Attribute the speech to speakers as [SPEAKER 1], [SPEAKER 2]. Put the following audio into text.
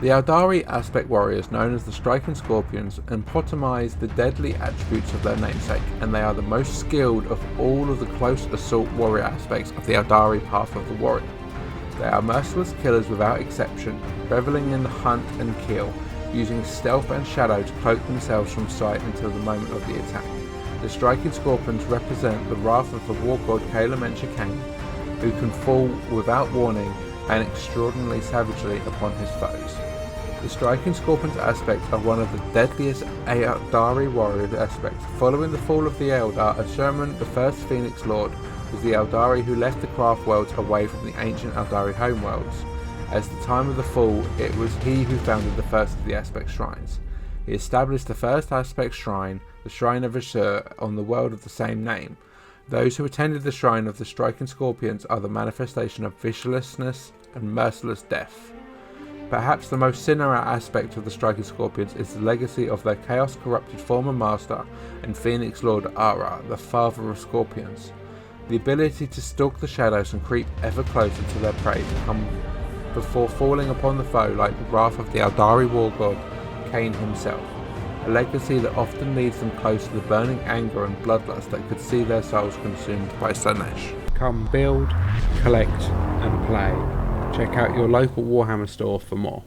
[SPEAKER 1] The Aledari aspect warriors, known as the Striking Scorpions, epitomise the deadly attributes of their namesake, and they are the most skilled of all of the close assault warrior aspects of the Aledari path of the warrior. They are merciless killers without exception, reveling in the hunt and kill, using stealth and shadow to cloak themselves from sight until the moment of the attack. The Striking Scorpions represent the wrath of the war god Cain, who can fall without warning and extraordinarily savagely upon his foes. The Striking Scorpions aspects are one of the deadliest Aledari warrior aspects. Following the fall of the Eldar, Ashurman, the first Phoenix Lord, was the Aledari who left the craft worlds away from the ancient Aledari homeworlds. At the time of the fall, it was he who founded the first of the aspect shrines. He established the first aspect shrine, the Shrine of Ashur, on the world of the same name. Those who attended the Shrine of the Striking Scorpions are the manifestation of viciousness and merciless death. Perhaps the most sinister aspect of the Striking Scorpions is the legacy of their chaos-corrupted former master and Phoenix Lord Ara, the father of Scorpions. The ability to stalk the shadows and creep ever closer to their prey to come before falling upon the foe like the wrath of the Aledari war god Cain himself. A legacy that often leads them close to the burning anger and bloodlust that could see their souls consumed by Slaanesh. Come build, collect and play. Check out your local Warhammer store for more.